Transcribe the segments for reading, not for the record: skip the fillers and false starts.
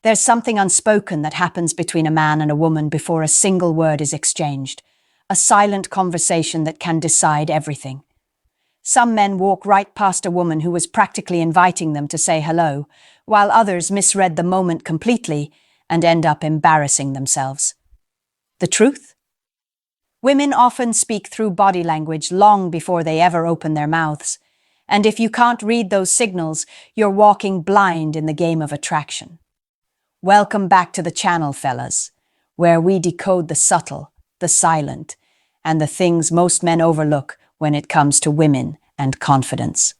There's something unspoken that happens between a man and a woman before a single word is exchanged, a silent conversation that can decide everything. Some men walk right past a woman who was practically inviting them to say hello, while others misread the moment completely and end up embarrassing themselves. The truth? Women often speak through body language long before they ever open their mouths, and if you can't read those signals, you're walking blind in the game of attraction. Welcome back to the channel, fellas, where we decode the subtle, the silent, and the things most men overlook when it comes to women and confidence.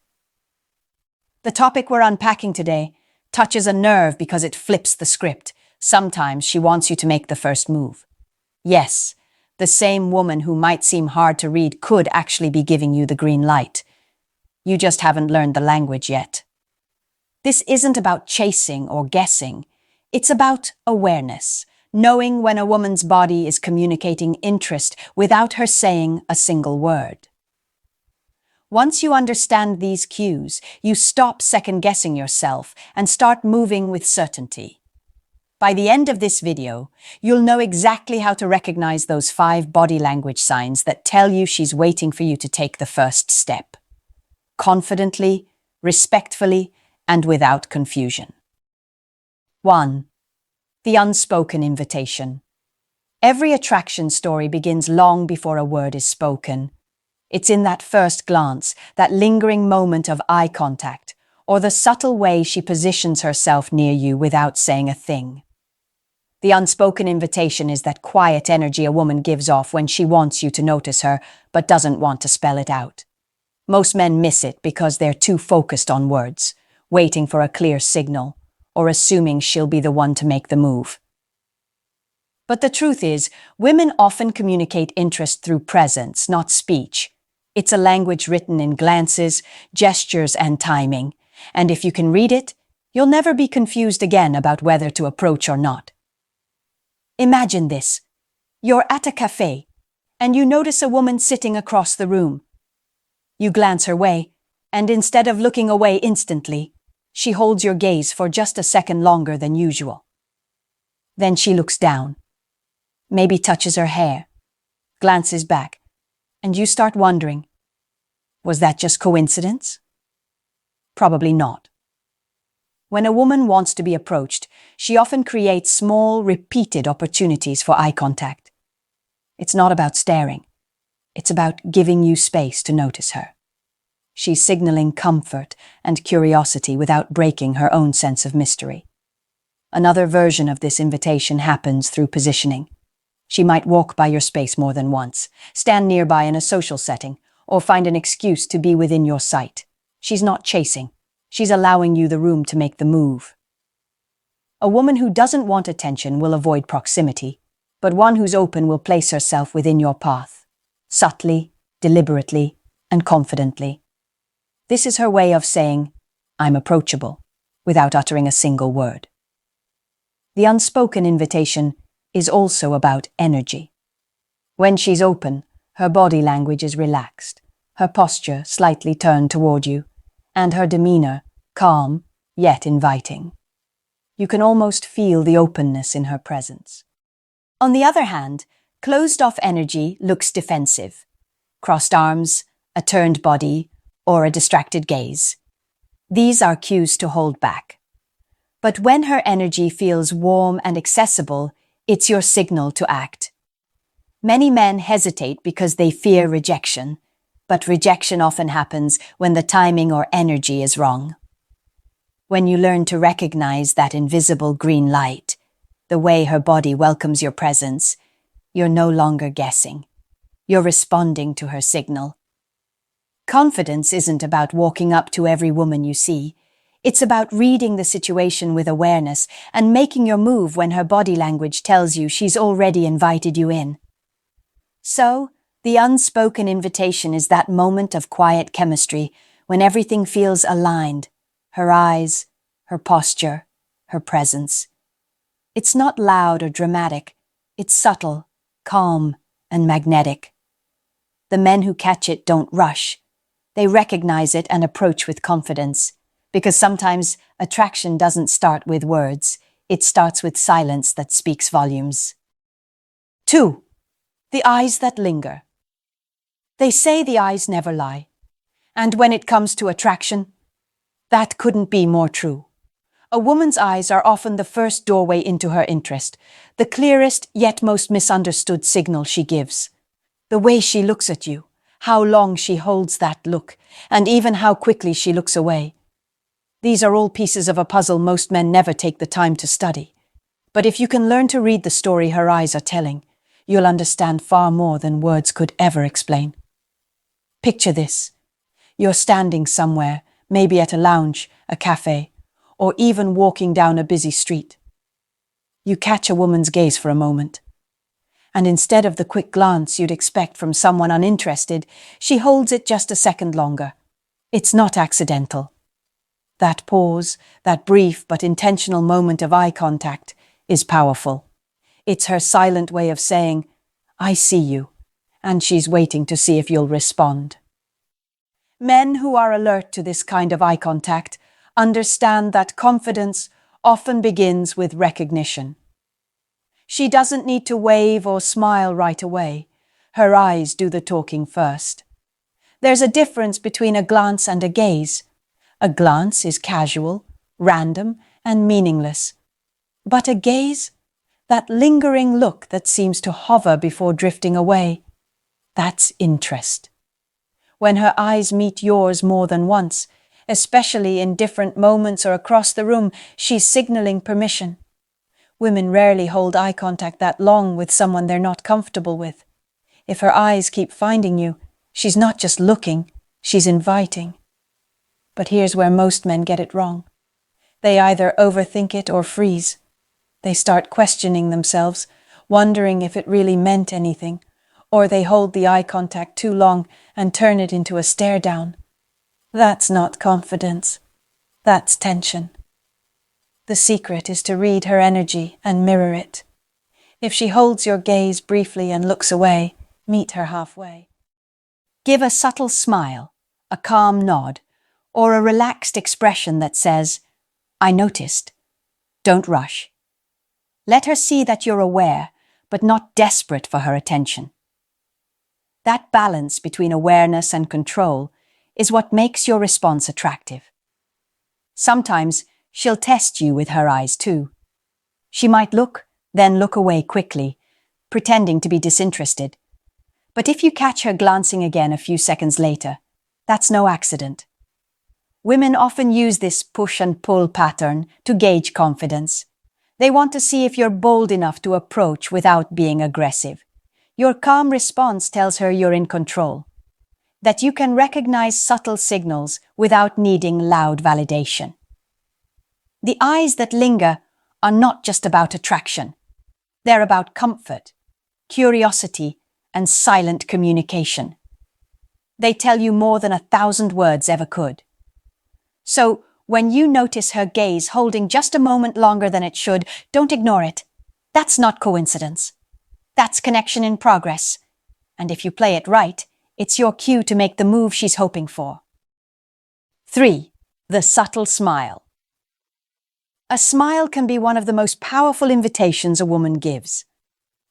The topic we're unpacking today touches a nerve because it flips the script. Sometimes she wants you to make the first move. Yes, the same woman who might seem hard to read could actually be giving you the green light. You just haven't learned the language yet. This isn't about chasing or guessing. It's about awareness, knowing when a woman's body is communicating interest without her saying a single word. Once you understand these cues, you stop second-guessing yourself and start moving with certainty. By the end of this video, you'll know exactly how to recognize those 5 body language signs that tell you she's waiting for you to take the first step. Confidently, respectfully, and without confusion. 1. The unspoken invitation. Every attraction story begins long before a word is spoken. It's in that first glance, that lingering moment of eye contact, or the subtle way she positions herself near you without saying a thing. The unspoken invitation is that quiet energy a woman gives off when she wants you to notice her, but doesn't want to spell it out. Most men miss it because they're too focused on words, waiting for a clear signal, or assuming she'll be the one to make the move. But the truth is, women often communicate interest through presence, not speech. It's a language written in glances, gestures, and timing, and if you can read it, you'll never be confused again about whether to approach or not. Imagine this. You're at a cafe, and you notice a woman sitting across the room. You glance her way, and instead of looking away instantly, she holds your gaze for just a second longer than usual. Then she looks down, maybe touches her hair, glances back, and you start wondering, was that just coincidence? Probably not. When a woman wants to be approached, she often creates small, repeated opportunities for eye contact. It's not about staring. It's about giving you space to notice her. She's signaling comfort and curiosity without breaking her own sense of mystery. Another version of this invitation happens through positioning. She might walk by your space more than once, stand nearby in a social setting, or find an excuse to be within your sight. She's not chasing. She's allowing you the room to make the move. A woman who doesn't want attention will avoid proximity, but one who's open will place herself within your path, subtly, deliberately, and confidently. This is her way of saying, I'm approachable, without uttering a single word. The unspoken invitation is also about energy. When she's open, her body language is relaxed, her posture slightly turned toward you, and her demeanor calm, yet inviting. You can almost feel the openness in her presence. On the other hand, closed-off energy looks defensive. Crossed arms, a turned body, or a distracted gaze. These are cues to hold back. But when her energy feels warm and accessible, it's your signal to act. Many men hesitate because they fear rejection, but rejection often happens when the timing or energy is wrong. When you learn to recognize that invisible green light, the way her body welcomes your presence, you're no longer guessing. You're responding to her signal. Confidence isn't about walking up to every woman you see. It's about reading the situation with awareness and making your move when her body language tells you she's already invited you in. So, the unspoken invitation is that moment of quiet chemistry when everything feels aligned, her eyes, her posture, her presence. It's not loud or dramatic. It's subtle, calm, and magnetic. The men who catch it don't rush. They recognize it and approach with confidence, because sometimes attraction doesn't start with words. It starts with silence that speaks volumes. 2. The eyes that linger. They say the eyes never lie. And when it comes to attraction, that couldn't be more true. A woman's eyes are often the first doorway into her interest, the clearest yet most misunderstood signal she gives. The way she looks at you, how long she holds that look, and even how quickly she looks away. These are all pieces of a puzzle most men never take the time to study. But if you can learn to read the story her eyes are telling, you'll understand far more than words could ever explain. Picture this. You're standing somewhere, maybe at a lounge, a cafe, or even walking down a busy street. You catch a woman's gaze for a moment. And instead of the quick glance you'd expect from someone uninterested, she holds it just a second longer. It's not accidental. That pause, that brief but intentional moment of eye contact, is powerful. It's her silent way of saying, "I see you," and she's waiting to see if you'll respond. Men who are alert to this kind of eye contact understand that confidence often begins with recognition. She doesn't need to wave or smile right away. Her eyes do the talking first. There's a difference between a glance and a gaze. A glance is casual, random, and meaningless. But a gaze, that lingering look that seems to hover before drifting away, that's interest. When her eyes meet yours more than once, especially in different moments or across the room, she's signaling permission. Women rarely hold eye contact that long with someone they're not comfortable with. If her eyes keep finding you, she's not just looking, she's inviting. But here's where most men get it wrong. They either overthink it or freeze. They start questioning themselves, wondering if it really meant anything, or they hold the eye contact too long and turn it into a stare down. That's not confidence. That's tension. The secret is to read her energy and mirror it. If she holds your gaze briefly and looks away, meet her halfway. Give a subtle smile, a calm nod, or a relaxed expression that says, "I noticed." Don't rush. Let her see that you're aware, but not desperate for her attention. That balance between awareness and control is what makes your response attractive. Sometimes she'll test you with her eyes too. She might look, then look away quickly, pretending to be disinterested. But if you catch her glancing again a few seconds later, that's no accident. Women often use this push and pull pattern to gauge confidence. They want to see if you're bold enough to approach without being aggressive. Your calm response tells her you're in control, that you can recognize subtle signals without needing loud validation. The eyes that linger are not just about attraction. They're about comfort, curiosity, and silent communication. They tell you more than 1,000 words ever could. So, when you notice her gaze holding just a moment longer than it should, don't ignore it. That's not coincidence. That's connection in progress. And if you play it right, it's your cue to make the move she's hoping for. 3. The subtle smile. A smile can be one of the most powerful invitations a woman gives,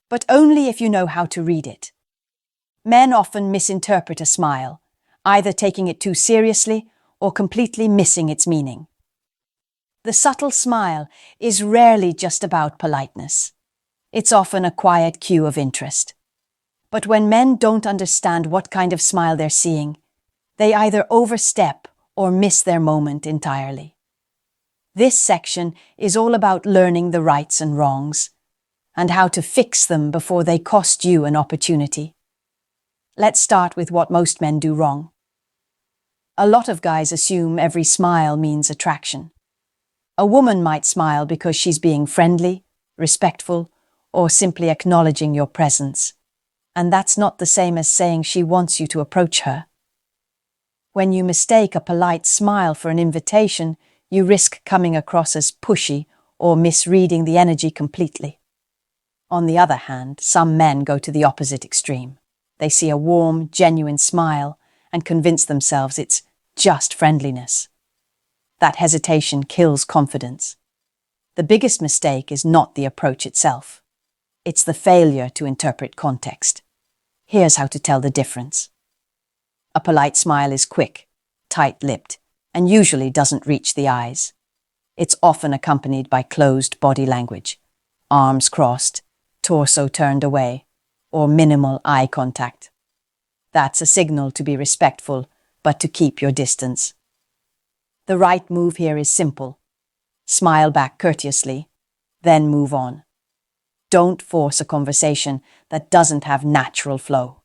but only if you know how to read it. Men often misinterpret a smile, either taking it too seriously or completely missing its meaning. The subtle smile is rarely just about politeness. It's often a quiet cue of interest. But when men don't understand what kind of smile they're seeing, they either overstep or miss their moment entirely. This section is all about learning the rights and wrongs, and how to fix them before they cost you an opportunity. Let's start with what most men do wrong. A lot of guys assume every smile means attraction. A woman might smile because she's being friendly, respectful, or simply acknowledging your presence. And that's not the same as saying she wants you to approach her. When you mistake a polite smile for an invitation, you risk coming across as pushy or misreading the energy completely. On the other hand, some men go to the opposite extreme. They see a warm, genuine smile and convince themselves it's just friendliness. That hesitation kills confidence. The biggest mistake is not the approach itself. It's the failure to interpret context. Here's how to tell the difference. A polite smile is quick, tight-lipped, and usually doesn't reach the eyes. It's often accompanied by closed body language, arms crossed, torso turned away, or minimal eye contact. That's a signal to be respectful, but to keep your distance. The right move here is simple. Smile back courteously, then move on. Don't force a conversation that doesn't have natural flow.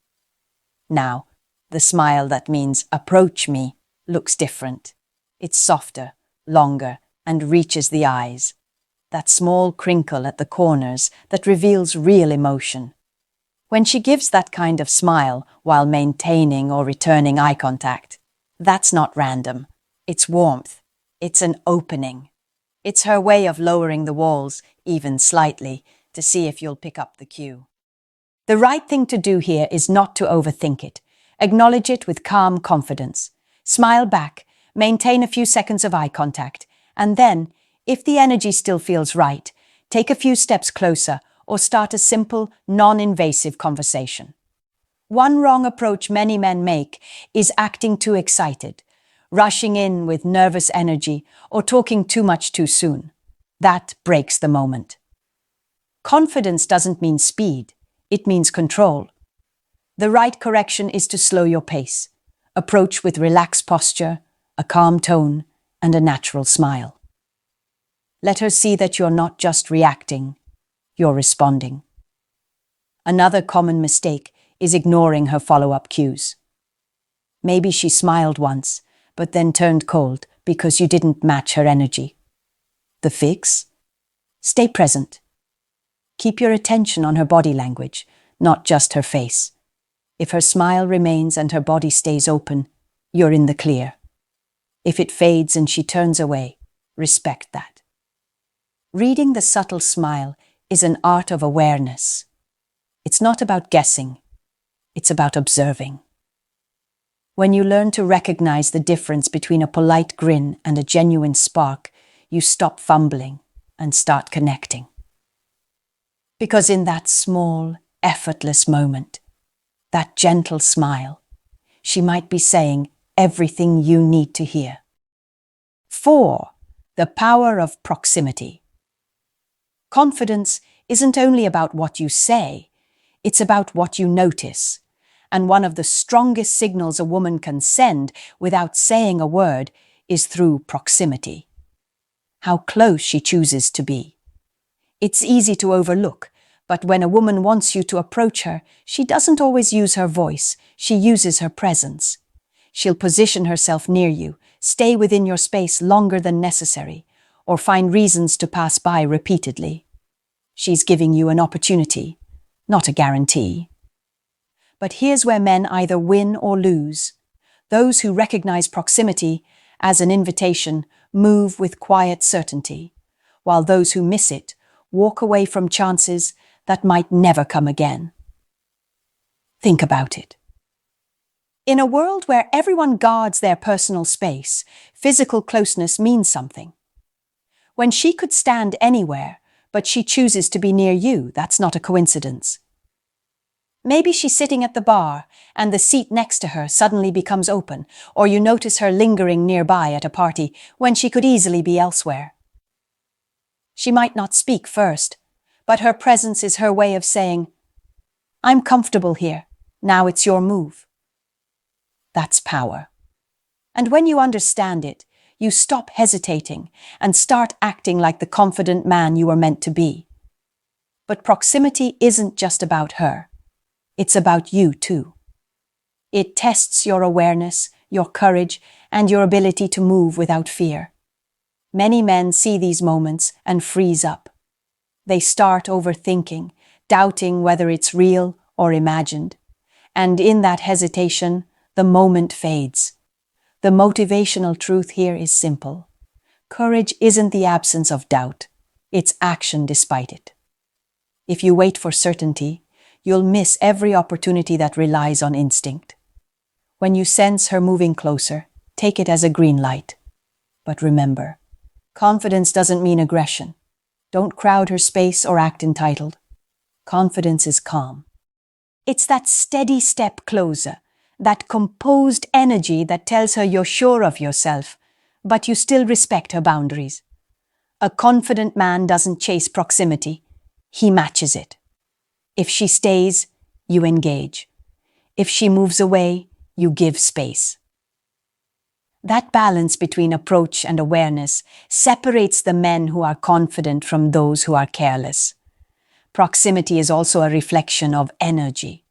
Now, the smile that means approach me looks different. It's softer, longer, and reaches the eyes. That small crinkle at the corners that reveals real emotion. When she gives that kind of smile while maintaining or returning eye contact, that's not random. It's warmth. It's an opening. It's her way of lowering the walls, even slightly, to see if you'll pick up the cue. The right thing to do here is not to overthink it. Acknowledge it with calm confidence. Smile back, maintain a few seconds of eye contact, and then, if the energy still feels right, take a few steps closer or start a simple, non-invasive conversation. One wrong approach many men make is acting too excited, rushing in with nervous energy, or talking too much too soon. That breaks the moment. Confidence doesn't mean speed, it means control. The right correction is to slow your pace, approach with relaxed posture, a calm tone, and a natural smile. Let her see that you're not just reacting, you're responding. Another common mistake is ignoring her follow-up cues. Maybe she smiled once, but then turned cold because you didn't match her energy. The fix? Stay present. Keep your attention on her body language, not just her face. If her smile remains and her body stays open, you're in the clear. If it fades and she turns away, respect that. Reading the subtle smile is an art of awareness. It's not about guessing, it's about observing. When you learn to recognize the difference between a polite grin and a genuine spark, you stop fumbling and start connecting. Because in that small, effortless moment, that gentle smile, she might be saying everything you need to hear. 4. The power of proximity. Confidence isn't only about what you say, it's about what you notice. And one of the strongest signals a woman can send without saying a word is through proximity. How close she chooses to be. It's easy to overlook, but when a woman wants you to approach her, she doesn't always use her voice, she uses her presence. She'll position herself near you, stay within your space longer than necessary, or find reasons to pass by repeatedly. She's giving you an opportunity, not a guarantee. But here's where men either win or lose. Those who recognize proximity as an invitation move with quiet certainty, while those who miss it walk away from chances that might never come again. Think about it. In a world where everyone guards their personal space, physical closeness means something. When she could stand anywhere, but she chooses to be near you, that's not a coincidence. Maybe she's sitting at the bar, and the seat next to her suddenly becomes open, or you notice her lingering nearby at a party when she could easily be elsewhere. She might not speak first, but her presence is her way of saying, "I'm comfortable here, now it's your move." That's power. And when you understand it, you stop hesitating and start acting like the confident man you were meant to be. But proximity isn't just about her. It's about you too. It tests your awareness, your courage, and your ability to move without fear. Many men see these moments and freeze up. They start overthinking, doubting whether it's real or imagined. And in that hesitation, the moment fades. The motivational truth here is simple. Courage isn't the absence of doubt, it's action despite it. If you wait for certainty, you'll miss every opportunity that relies on instinct. When you sense her moving closer, take it as a green light. But remember, confidence doesn't mean aggression. Don't crowd her space or act entitled. Confidence is calm. It's that steady step closer, that composed energy that tells her you're sure of yourself, but you still respect her boundaries. A confident man doesn't chase proximity, he matches it. If she stays, you engage. If she moves away, you give space. That balance between approach and awareness separates the men who are confident from those who are careless. Proximity is also a reflection of energy.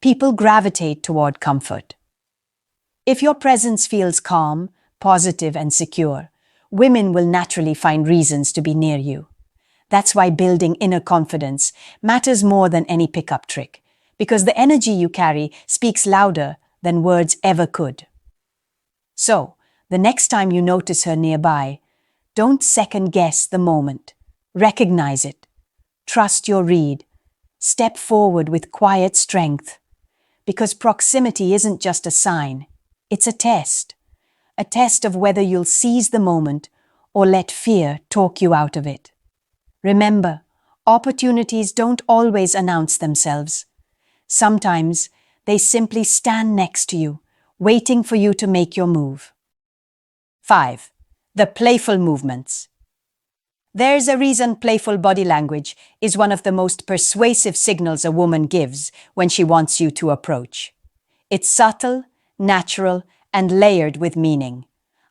People gravitate toward comfort. If your presence feels calm, positive, and secure, women will naturally find reasons to be near you. That's why building inner confidence matters more than any pickup trick, because the energy you carry speaks louder than words ever could. So, the next time you notice her nearby, don't second-guess the moment. Recognize it. Trust your read. Step forward with quiet strength. Because proximity isn't just a sign, it's a test. A test of whether you'll seize the moment or let fear talk you out of it. Remember, opportunities don't always announce themselves. Sometimes they simply stand next to you, waiting for you to make your move. 5. The playful movements. There's a reason playful body language is one of the most persuasive signals a woman gives when she wants you to approach. It's subtle, natural, and layered with meaning.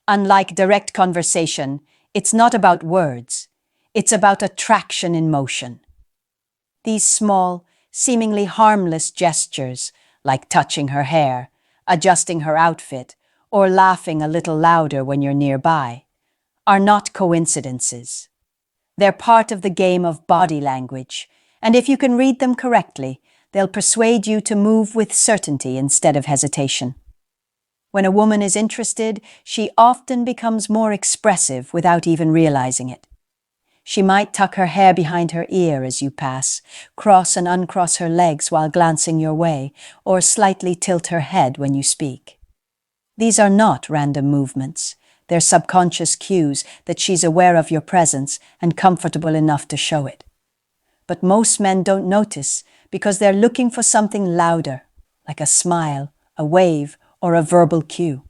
Unlike direct conversation, it's not about words. It's about attraction in motion. These small, seemingly harmless gestures, like touching her hair, adjusting her outfit, or laughing a little louder when you're nearby, are not coincidences. They're part of the game of body language, and if you can read them correctly, they'll persuade you to move with certainty instead of hesitation. When a woman is interested, she often becomes more expressive without even realizing it. She might tuck her hair behind her ear as you pass, cross and uncross her legs while glancing your way, or slightly tilt her head when you speak. These are not random movements. They're subconscious cues that she's aware of your presence and comfortable enough to show it. But most men don't notice because they're looking for something louder, like a smile, a wave, or a verbal cue.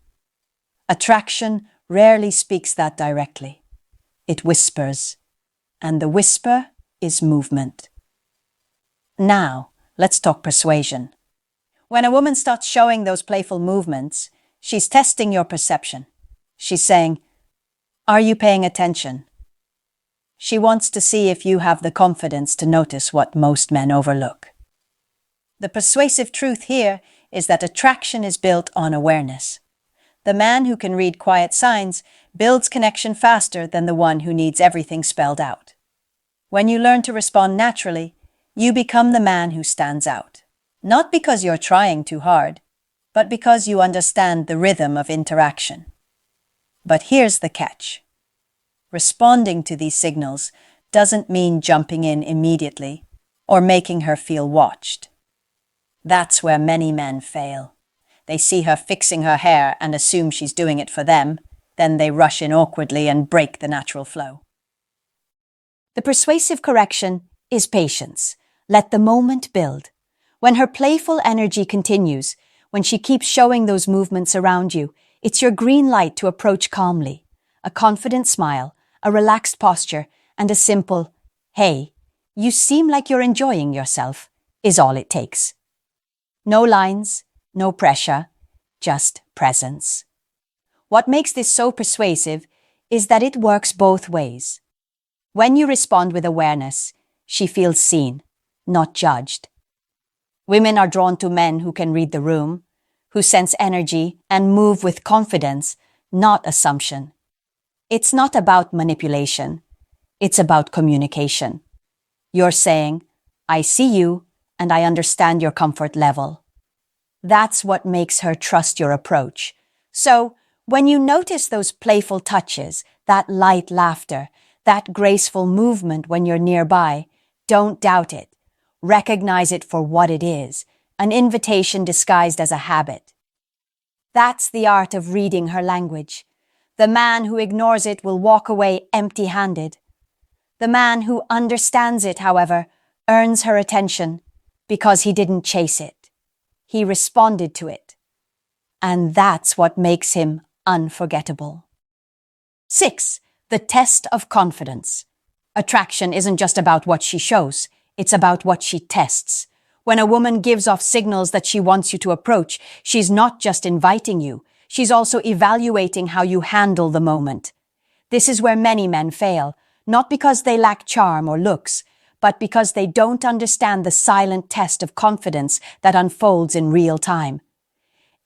Attraction rarely speaks that directly. It whispers, and the whisper is movement. Now, let's talk persuasion. When a woman starts showing those playful movements, she's testing your perception. She's saying, "Are you paying attention?" She wants to see if you have the confidence to notice what most men overlook. The persuasive truth here is that attraction is built on awareness. The man who can read quiet signs builds connection faster than the one who needs everything spelled out. When you learn to respond naturally, you become the man who stands out. Not because you're trying too hard, but because you understand the rhythm of interaction. But here's the catch. Responding to these signals doesn't mean jumping in immediately or making her feel watched. That's where many men fail. They see her fixing her hair and assume she's doing it for them, then they rush in awkwardly and break the natural flow. The persuasive correction is patience. Let the moment build. When her playful energy continues, when she keeps showing those movements around you, it's your green light to approach calmly. A confident smile, a relaxed posture, and a simple, "Hey, you seem like you're enjoying yourself," is all it takes. No lines, no pressure, just presence. What makes this so persuasive is that it works both ways. When you respond with awareness, she feels seen, not judged. Women are drawn to men who can read the room, who sense energy and move with confidence, not assumption. It's not about manipulation. It's about communication. You're saying, "I see you and I understand your comfort level." That's what makes her trust your approach. So, when you notice those playful touches, that light laughter, that graceful movement when you're nearby, don't doubt it. Recognize it for what it is, an invitation disguised as a habit. That's the art of reading her language. The man who ignores it will walk away empty-handed. The man who understands it, however, earns her attention because he didn't chase it. He responded to it. And that's what makes him unforgettable. 6. The test of confidence. Attraction isn't just about what she shows, it's about what she tests. When a woman gives off signals that she wants you to approach, she's not just inviting you, she's also evaluating how you handle the moment. This is where many men fail, not because they lack charm or looks, but because they don't understand the silent test of confidence that unfolds in real time.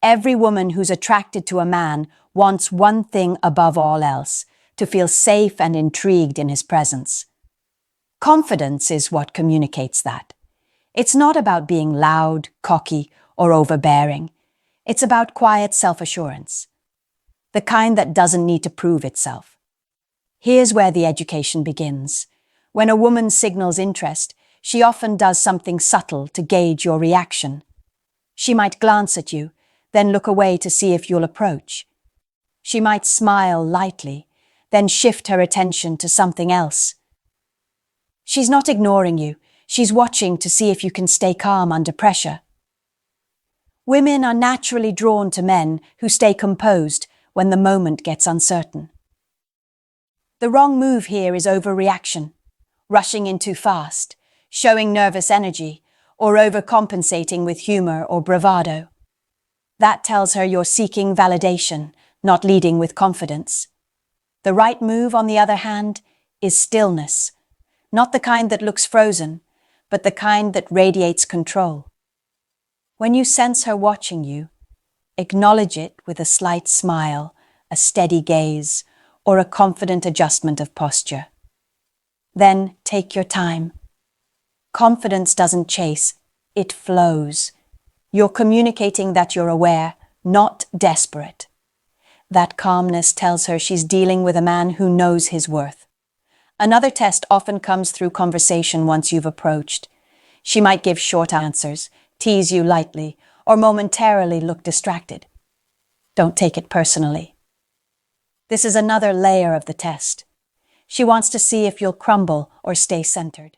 Every woman who's attracted to a man wants one thing above all else: to feel safe and intrigued in his presence. Confidence is what communicates that. It's not about being loud, cocky, or overbearing. It's about quiet self-assurance, the kind that doesn't need to prove itself. Here's where the education begins. When a woman signals interest, she often does something subtle to gauge your reaction. She might glance at you, then look away to see if you'll approach. She might smile lightly, then shift her attention to something else. She's not ignoring you, she's watching to see if you can stay calm under pressure. Women are naturally drawn to men who stay composed when the moment gets uncertain. The wrong move here is overreaction, rushing in too fast, showing nervous energy, or overcompensating with humor or bravado. That tells her you're seeking validation, not leading with confidence. The right move, on the other hand, is stillness, not the kind that looks frozen, but the kind that radiates control. When you sense her watching you, acknowledge it with a slight smile, a steady gaze, or a confident adjustment of posture. Then take your time. Confidence doesn't chase, it flows. You're communicating that you're aware, not desperate. That calmness tells her she's dealing with a man who knows his worth. Another test often comes through conversation once you've approached. She might give short answers, tease you lightly, or momentarily look distracted. Don't take it personally. This is another layer of the test. She wants to see if you'll crumble or stay centered.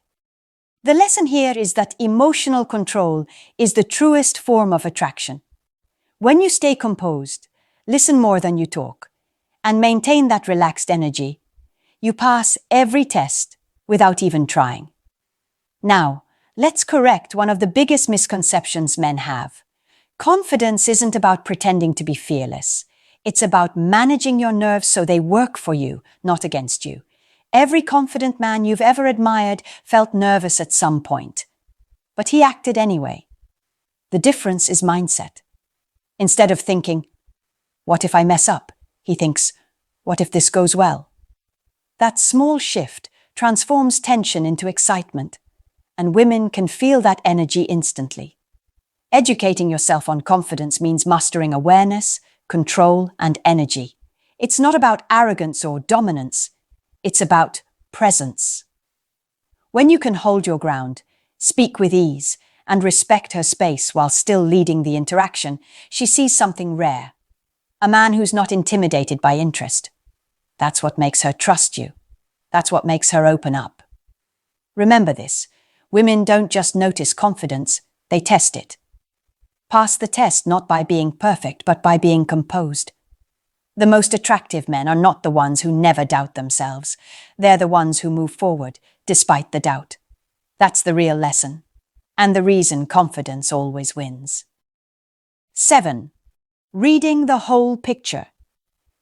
The lesson here is that emotional control is the truest form of attraction. When you stay composed, listen more than you talk, and maintain that relaxed energy, you pass every test without even trying. Now, let's correct one of the biggest misconceptions men have. Confidence isn't about pretending to be fearless. It's about managing your nerves so they work for you, not against you. Every confident man you've ever admired felt nervous at some point, but he acted anyway. The difference is mindset. Instead of thinking, "What if I mess up?" he thinks, "What if this goes well?" That small shift transforms tension into excitement, and women can feel that energy instantly. Educating yourself on confidence means mastering awareness, control, and energy. It's not about arrogance or dominance. It's about presence. When you can hold your ground, speak with ease, and respect her space while still leading the interaction, she sees something rare. A man who's not intimidated by interest. That's what makes her trust you. That's what makes her open up. Remember this. Women don't just notice confidence, they test it. Pass the test not by being perfect, but by being composed. The most attractive men are not the ones who never doubt themselves. They're the ones who move forward, despite the doubt. That's the real lesson, and the reason confidence always wins. 7. Reading the whole picture.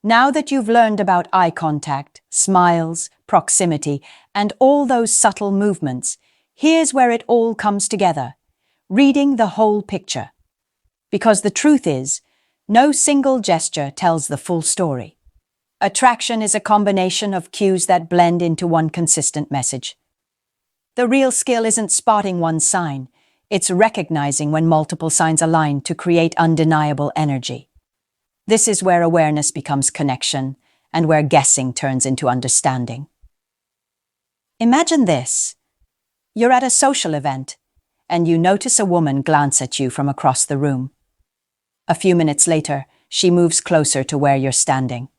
Now that you've learned about eye contact, smiles, proximity, and all those subtle movements, here's where it all comes together. Reading the whole picture. Because the truth is, no single gesture tells the full story. Attraction is a combination of cues that blend into one consistent message. The real skill isn't spotting one sign, it's recognizing when multiple signs align to create undeniable energy. This is where awareness becomes connection, and where guessing turns into understanding. Imagine this. You're at a social event, and you notice a woman glance at you from across the room. A few minutes later, she moves closer to where you're standing.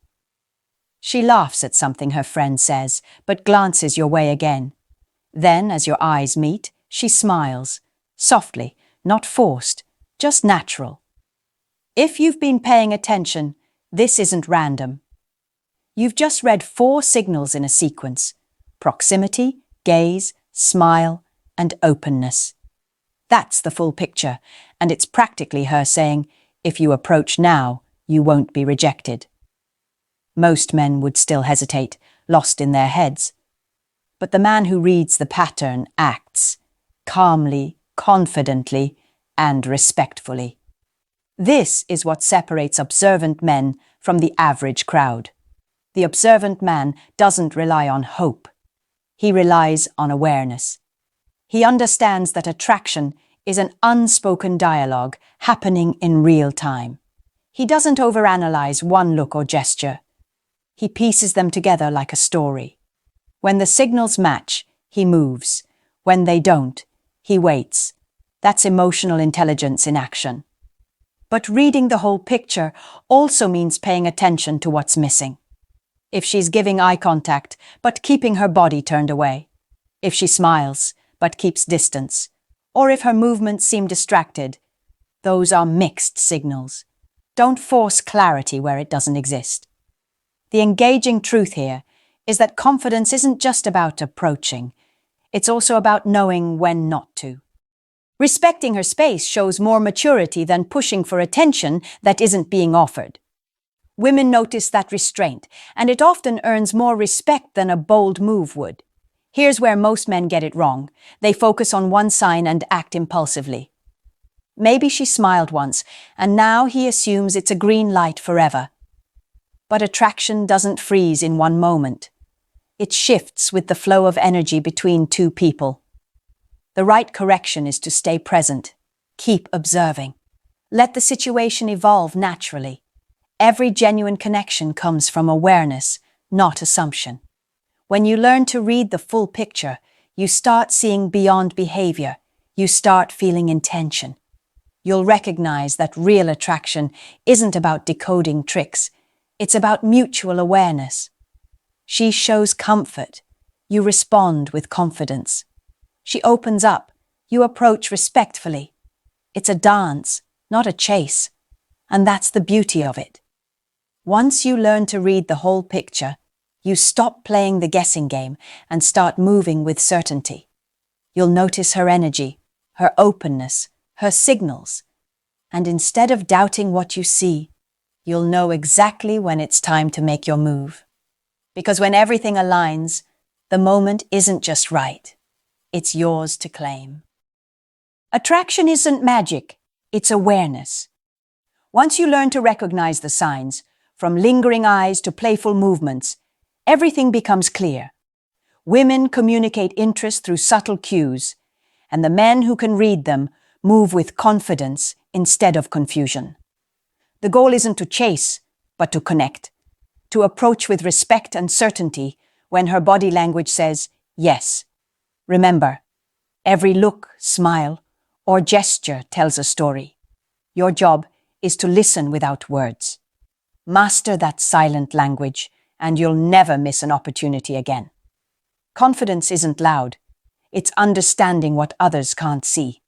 She laughs at something her friend says, but glances your way again. Then, as your eyes meet, she smiles, softly, not forced, just natural. If you've been paying attention, this isn't random. You've just read 4 signals in a sequence: proximity, gaze, smile, and openness. That's the full picture, and it's practically her saying, if you approach now, you won't be rejected. Most men would still hesitate, lost in their heads. But the man who reads the pattern acts calmly, confidently, and respectfully. This is what separates observant men from the average crowd. The observant man doesn't rely on hope. He relies on awareness. He understands that attraction is an unspoken dialogue happening in real time. He doesn't overanalyze one look or gesture. He pieces them together like a story. When the signals match, he moves. When they don't, he waits. That's emotional intelligence in action. But reading the whole picture also means paying attention to what's missing. If she's giving eye contact, but keeping her body turned away. If she smiles, but keeps distance. Or if her movements seem distracted. Those are mixed signals. Don't force clarity where it doesn't exist. The engaging truth here is that confidence isn't just about approaching. It's also about knowing when not to. Respecting her space shows more maturity than pushing for attention that isn't being offered. Women notice that restraint, and it often earns more respect than a bold move would. Here's where most men get it wrong. They focus on one sign and act impulsively. Maybe she smiled once, and now he assumes it's a green light forever. But attraction doesn't freeze in one moment. It shifts with the flow of energy between two people. The right correction is to stay present. Keep observing. Let the situation evolve naturally. Every genuine connection comes from awareness, not assumption. When you learn to read the full picture, you start seeing beyond behavior. You start feeling intention. You'll recognize that real attraction isn't about decoding tricks. It's about mutual awareness. She shows comfort. You respond with confidence. She opens up. You approach respectfully. It's a dance, not a chase. And that's the beauty of it. Once you learn to read the whole picture, you stop playing the guessing game and start moving with certainty. You'll notice her energy, her openness, her signals. And instead of doubting what you see, you'll know exactly when it's time to make your move. Because when everything aligns, the moment isn't just right. It's yours to claim. Attraction isn't magic, it's awareness. Once you learn to recognize the signs, from lingering eyes to playful movements, everything becomes clear. Women communicate interest through subtle cues, and the men who can read them move with confidence instead of confusion. The goal isn't to chase, but to connect, to approach with respect and certainty when her body language says yes. Remember, every look, smile, or gesture tells a story. Your job is to listen without words. Master that silent language, and you'll never miss an opportunity again. Confidence isn't loud. It's understanding what others can't see.